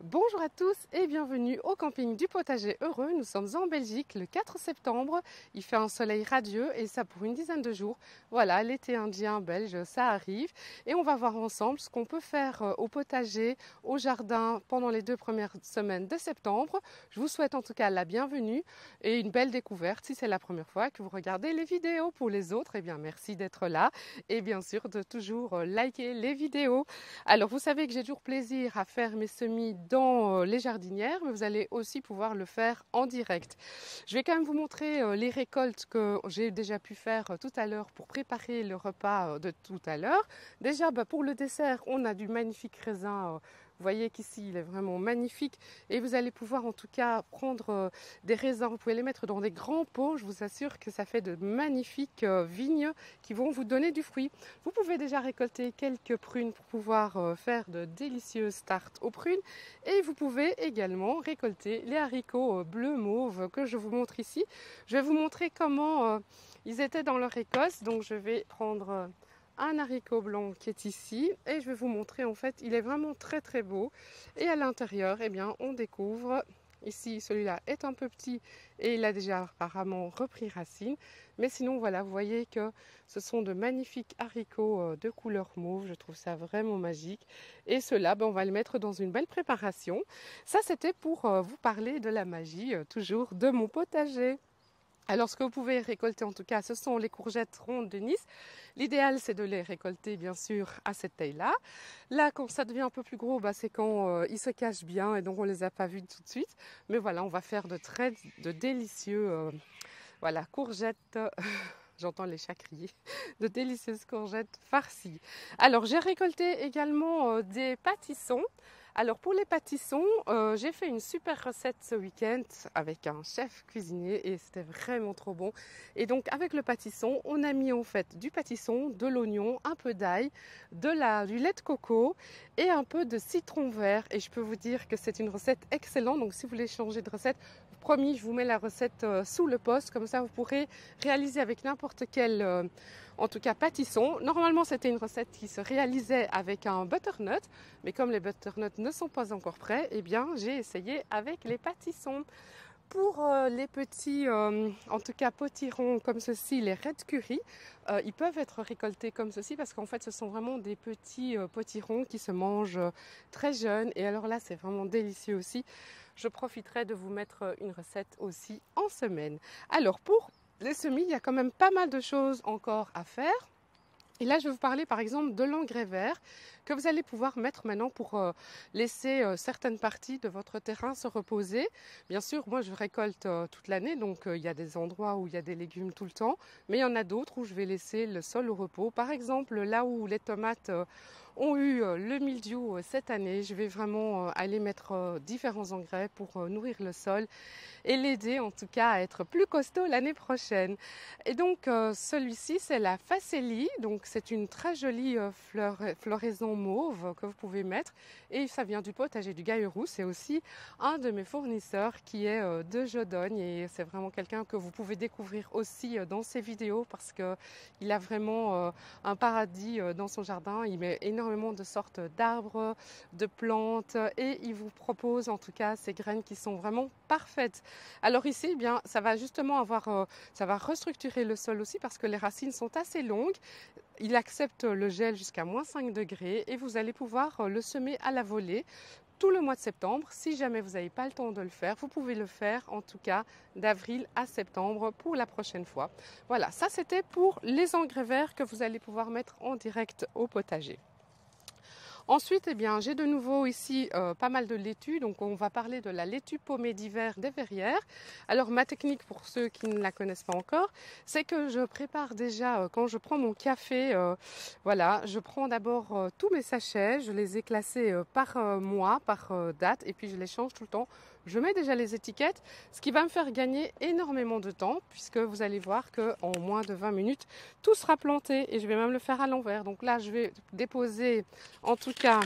Bonjour à tous et bienvenue au camping du potager heureux. Nous sommes en Belgique le 4 septembre. Il fait un soleil radieux et ça pour une dizaine de jours. Voilà, l'été indien belge, ça arrive. Et on va voir ensemble ce qu'on peut faire au potager, au jardin pendant les 2 premières semaines de septembre. Je vous souhaite en tout cas la bienvenue et une belle découverte si c'est la première fois que vous regardez les vidéos. Pour les autres, eh bien merci d'être là et bien sûr de toujours liker les vidéos. Alors vous savez que j'ai toujours plaisir à faire mes semis dans les jardinières, mais vous allez aussi pouvoir le faire en direct. Je vais quand même vous montrer les récoltes que j'ai déjà pu faire tout à l'heure pour préparer le repas de tout à l'heure. Déjà pour le dessert, on a du magnifique raisin. Vous voyez qu'ici, il est vraiment magnifique et vous allez pouvoir en tout cas prendre des raisins. Vous pouvez les mettre dans des grands pots. Je vous assure que ça fait de magnifiques vignes qui vont vous donner du fruit. Vous pouvez déjà récolter quelques prunes pour pouvoir faire de délicieuses tartes aux prunes. Et vous pouvez également récolter les haricots bleu mauve que je vous montre ici. Je vais vous montrer comment ils étaient dans leur écosse. Donc je vais prendre un haricot blanc qui est ici et je vais vous montrer, en fait il est vraiment très très beau et à l'intérieur eh bien on découvre ici, celui-là est un peu petit et il a déjà apparemment repris racine, mais sinon voilà, vous voyez que ce sont de magnifiques haricots de couleur mauve. Je trouve ça vraiment magique et cela on va le mettre dans une belle préparation. Ça c'était pour vous parler de la magie toujours de mon potager. Alors, ce que vous pouvez récolter en tout cas, ce sont les courgettes rondes de Nice. L'idéal, c'est de les récolter bien sûr à cette taille-là. Là, quand ça devient un peu plus gros, c'est quand ils se cachent bien et donc on ne les a pas vus tout de suite. Mais voilà, on va faire de délicieux voilà, courgettes. J'entends les chats crier, de délicieuses courgettes farcies. Alors, j'ai récolté également des pâtissons. Alors, pour les pâtissons, j'ai fait une super recette ce week-end avec un chef cuisinier et c'était vraiment trop bon. Et donc, avec le pâtisson, on a mis en fait du pâtisson, de l'oignon, un peu d'ail, du lait de coco et un peu de citron vert. Et je peux vous dire que c'est une recette excellente. Donc, si vous voulez changer de recette, promis, je vous mets la recette sous le post. Comme ça, vous pourrez réaliser avec n'importe quel, en tout cas, pâtisson. Normalement, c'était une recette qui se réalisait avec un butternut. Mais comme les butternuts ne sont pas encore prêts, eh bien, j'ai essayé avec les pâtissons. Pour les petits, en tout cas potirons comme ceci, les red curry, ils peuvent être récoltés comme ceci parce qu'en fait ce sont vraiment des petits potirons qui se mangent très jeunes. Et alors là c'est vraiment délicieux aussi. Je profiterai de vous mettre une recette aussi en semaine. Alors pour les semis, il y a quand même pas mal de choses encore à faire. Et là, je vais vous parler par exemple de l'engrais vert que vous allez pouvoir mettre maintenant pour laisser certaines parties de votre terrain se reposer. Bien sûr, moi je récolte toute l'année, donc il y a des endroits où il y a des légumes tout le temps, mais il y en a d'autres où je vais laisser le sol au repos. Par exemple, là où les tomates ont eu le mildiou cette année, je vais vraiment aller mettre différents engrais pour nourrir le sol et l'aider en tout cas à être plus costaud l'année prochaine. Et donc celui-ci c'est la facélie, donc c'est une très jolie floraison mauve que vous pouvez mettre et ça vient du potager du Gailleroux. C'est aussi un de mes fournisseurs qui est de Jodogne et c'est vraiment quelqu'un que vous pouvez découvrir aussi dans ses vidéos parce qu'il a vraiment un paradis dans son jardin. Il met énormément de sortes d'arbres, de plantes et il vous propose en tout cas ces graines qui sont vraiment parfaites. Alors ici, eh bien, ça va justement ça va restructurer le sol aussi parce que les racines sont assez longues. Il accepte le gel jusqu'à -5 degrés et vous allez pouvoir le semer à la volée tout le mois de septembre. Si jamais vous n'avez pas le temps de le faire, vous pouvez le faire en tout cas d'avril à septembre pour la prochaine fois. Voilà, ça c'était pour les engrais verts que vous allez pouvoir mettre en direct au potager. Ensuite, eh bien, j'ai de nouveau ici pas mal de laitue. Donc, on va parler de la laitue paumée d'hiver des Verrières. Alors, ma technique pour ceux qui ne la connaissent pas encore, c'est que je prépare déjà, quand je prends mon café, voilà, je prends d'abord tous mes sachets, je les ai classés par mois, par date, et puis je les change tout le temps. Je mets déjà les étiquettes, ce qui va me faire gagner énormément de temps, puisque vous allez voir qu'en moins de 20 minutes, tout sera planté, et je vais même le faire à l'envers. Donc là, je vais déposer en tout cas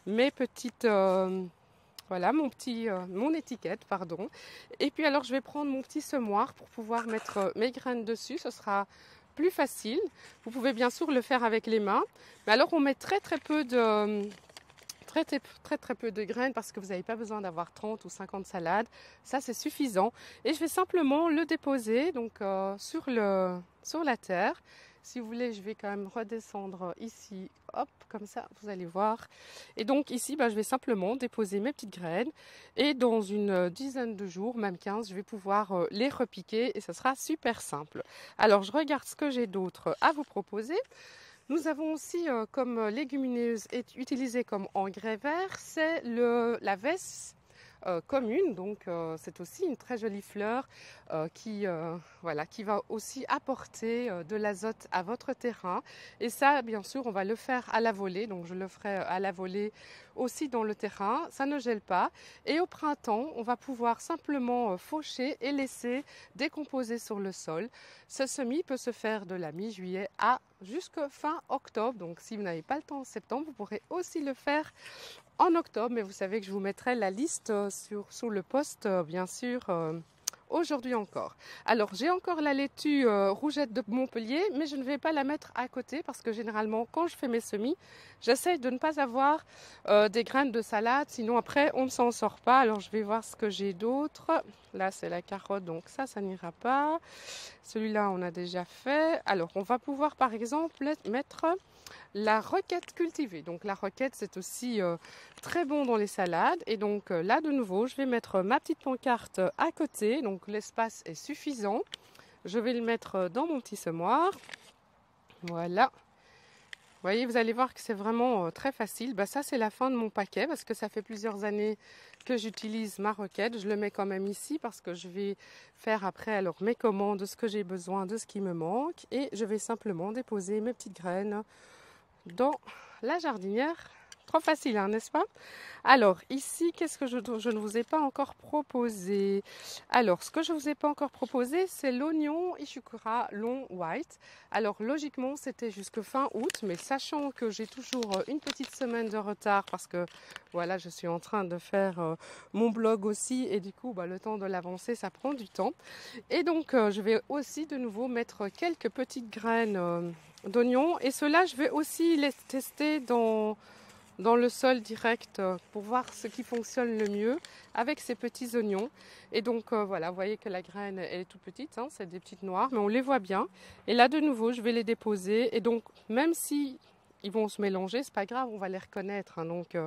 mes petites voilà mon étiquette pardon, et puis alors je vais prendre mon petit semoir pour pouvoir mettre mes graines dessus. Ce sera plus facile. Vous pouvez bien sûr le faire avec les mains, mais alors on met très très peu de graines parce que vous n'avez pas besoin d'avoir 30 ou 50 salades. Ça, c'est suffisant. Et je vais simplement le déposer donc, sur la terre. Si vous voulez, je vais quand même redescendre ici, hop, comme ça, vous allez voir. Et donc ici, je vais simplement déposer mes petites graines. Et dans une dizaine de jours, même 15, je vais pouvoir les repiquer et ce sera super simple. Alors, je regarde ce que j'ai d'autre à vous proposer. Nous avons aussi comme légumineuse utilisée comme engrais vert, c'est la vesse commune. Donc c'est aussi une très jolie fleur qui va aussi apporter de l'azote à votre terrain. Et ça, bien sûr, on va le faire à la volée. Donc je le ferai à la volée aussi dans le terrain. Ça ne gèle pas. Et au printemps, on va pouvoir simplement faucher et laisser décomposer sur le sol. Ce semis peut se faire de la mi-juillet à jusqu'à fin octobre. Donc si vous n'avez pas le temps en septembre, vous pourrez aussi le faire en octobre, mais vous savez que je vous mettrai la liste sur le post, bien sûr, aujourd'hui encore. Alors, j'ai encore la laitue rougette de Montpellier, mais je ne vais pas la mettre à côté parce que généralement, quand je fais mes semis, j'essaye de ne pas avoir des graines de salade, sinon après, on ne s'en sort pas. Alors, je vais voir ce que j'ai d'autre. Là, c'est la carotte, donc ça n'ira pas. Celui-là, on a déjà fait. Alors, on va pouvoir, par exemple, mettre la roquette cultivée. Donc la roquette, c'est aussi très bon dans les salades. Et donc là, de nouveau, je vais mettre ma petite pancarte à côté. Donc l'espace est suffisant. Je vais le mettre dans mon petit semoir. Voilà. Vous voyez, vous allez voir que c'est vraiment très facile. Ça, c'est la fin de mon paquet parce que ça fait plusieurs années que j'utilise ma roquette. Je le mets quand même ici parce que je vais faire après alors mes commandes de ce que j'ai besoin, de ce qui me manque. Et je vais simplement déposer mes petites graines dans la jardinière. Trop facile, hein, n'est-ce pas? Alors, ici, qu'est-ce que je ne vous ai pas encore proposé? Alors, ce que je ne vous ai pas encore proposé, c'est l'oignon Ishikura long white. Alors, logiquement, c'était jusque fin août, mais sachant que j'ai toujours une petite semaine de retard parce que, voilà, je suis en train de faire mon blog aussi et du coup, le temps de l'avancer, ça prend du temps. Et donc, je vais aussi de nouveau mettre quelques petites graines d'oignons et ceux-là, je vais aussi les tester dans le sol direct pour voir ce qui fonctionne le mieux avec ces petits oignons. Et donc voilà, vous voyez que la graine elle est toute petite, hein, c'est des petites noires, mais on les voit bien. Et là de nouveau, je vais les déposer. Et donc même si ils vont se mélanger, c'est pas grave, on va les reconnaître. Hein, donc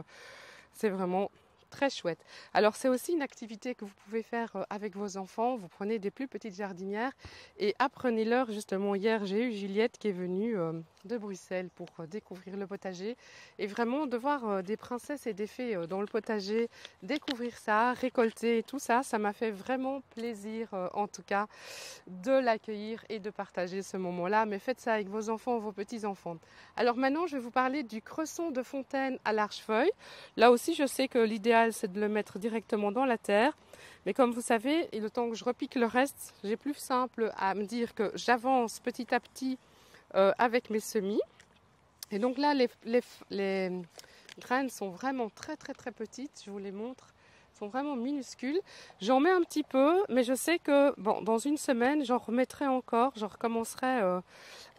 c'est vraiment très chouette. Alors c'est aussi une activité que vous pouvez faire avec vos enfants. Vous prenez des plus petites jardinières et apprenez-leur. Justement hier j'ai eu Juliette qui est venue de Bruxelles pour découvrir le potager et vraiment de voir des princesses et des fées dans le potager, découvrir ça, récolter tout ça, ça m'a fait vraiment plaisir en tout cas de l'accueillir et de partager ce moment-là. Mais faites ça avec vos enfants, vos petits-enfants. Alors maintenant je vais vous parler du cresson de fontaine à large-feuille. Là aussi je sais que l'idéal c'est de le mettre directement dans la terre. Mais comme vous savez, et le temps que je repique le reste, j'ai plus simple à me dire que j'avance petit à petit avec mes semis. Et donc là, les graines sont vraiment très petites. Je vous les montre. Elles sont vraiment minuscules. J'en mets un petit peu, mais je sais que dans une semaine, j'en remettrai encore. Je recommencerai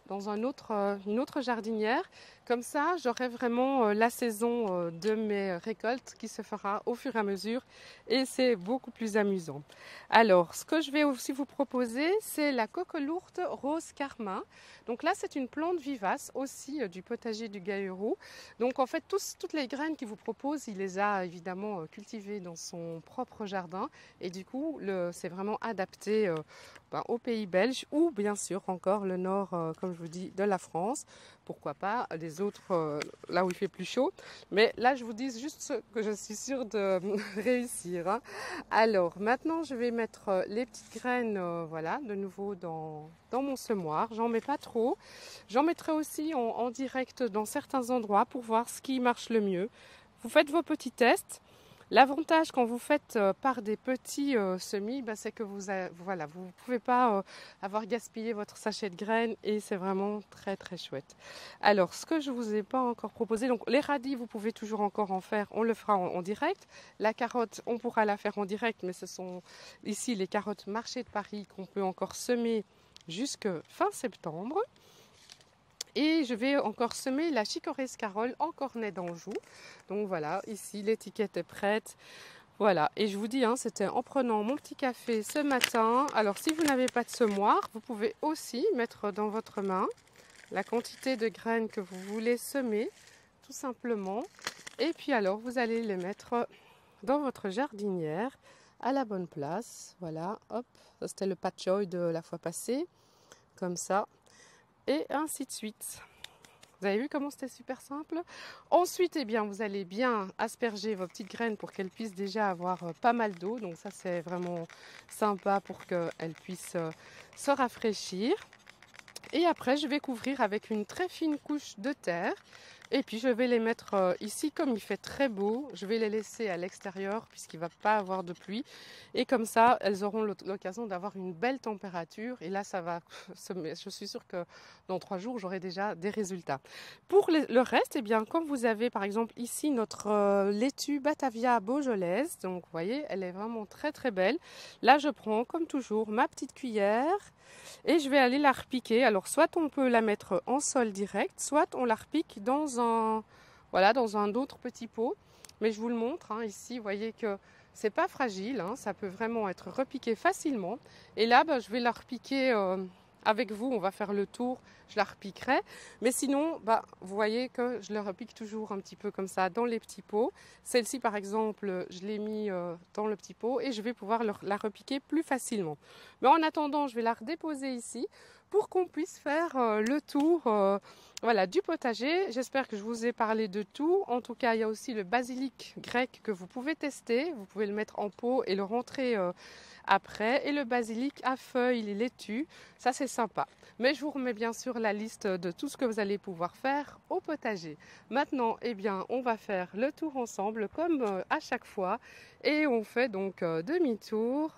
dans une autre jardinière. Comme ça, j'aurai vraiment la saison de mes récoltes qui se fera au fur et à mesure et c'est beaucoup plus amusant. Alors, ce que je vais aussi vous proposer, c'est la coquelourde rose carmin. Donc là, c'est une plante vivace aussi du potager du Gaillero. Donc en fait, toutes les graines qu'il vous propose, il les a évidemment cultivées dans son propre jardin et du coup, c'est vraiment adapté au pays belge ou bien sûr encore le nord, comme je vous dis, de la France. Pourquoi pas les autres, là où il fait plus chaud. Mais là, je vous dis juste ce que je suis sûre de réussir. Hein. Alors, maintenant, je vais mettre les petites graines, voilà, de nouveau dans mon semoir. J'en mets pas trop. J'en mettrai aussi en direct dans certains endroits pour voir ce qui marche le mieux. Vous faites vos petits tests. L'avantage quand vous faites par des petits semis, c'est que vous ne pouvez pas avoir gaspillé votre sachet de graines et c'est vraiment très chouette. Alors, ce que je ne vous ai pas encore proposé, donc les radis, vous pouvez toujours encore en faire, on le fera en direct. La carotte, on pourra la faire en direct, mais ce sont ici les carottes marché de Paris qu'on peut encore semer jusque fin septembre. Et je vais encore semer la chicorée scarole en cornet d'Anjou. Donc voilà, ici l'étiquette est prête. Voilà, et je vous dis, hein, c'était en prenant mon petit café ce matin. Alors si vous n'avez pas de semoir, vous pouvez aussi mettre dans votre main la quantité de graines que vous voulez semer, tout simplement. Et puis alors, vous allez les mettre dans votre jardinière à la bonne place. Voilà, hop, ça c'était le patchoy de la fois passée, comme ça, et ainsi de suite. Vous avez vu comment c'était super simple? Ensuite, eh bien, vous allez bien asperger vos petites graines pour qu'elles puissent déjà avoir pas mal d'eau. Donc ça, c'est vraiment sympa pour qu'elles puissent se rafraîchir. Et après, je vais couvrir avec une très fine couche de terre. Et puis, je vais les mettre ici, comme il fait très beau. Je vais les laisser à l'extérieur puisqu'il ne va pas avoir de pluie. Et comme ça, elles auront l'occasion d'avoir une belle température. Et là, ça va. Je suis sûre que dans 3 jours, j'aurai déjà des résultats. Pour le reste, eh bien, comme vous avez par exemple ici notre laitue Batavia beaujolaise. Donc, vous voyez, elle est vraiment très très belle. Là, je prends comme toujours ma petite cuillère. Et je vais aller la repiquer. Alors, soit on peut la mettre en sol direct, soit on la repique dans un autre petit pot. Mais je vous le montre, hein, ici, vous voyez que c'est pas fragile, hein, ça peut vraiment être repiqué facilement. Et là, je vais la repiquer avec vous, on va faire le tour, je la repiquerai. Mais sinon, vous voyez que je la repique toujours un petit peu comme ça dans les petits pots. Celle-ci, par exemple, je l'ai mis dans le petit pot et je vais pouvoir la repiquer plus facilement. Mais en attendant, je vais la redéposer ici pour qu'on puisse faire le tour du potager. J'espère que je vous ai parlé de tout. En tout cas, il y a aussi le basilic grec que vous pouvez tester. Vous pouvez le mettre en pot et le rentrer après. Et le basilic à feuilles, les laitues, ça c'est sympa. Mais je vous remets bien sûr la liste de tout ce que vous allez pouvoir faire au potager. Maintenant, eh bien, on va faire le tour ensemble comme à chaque fois. Et on fait donc demi-tour.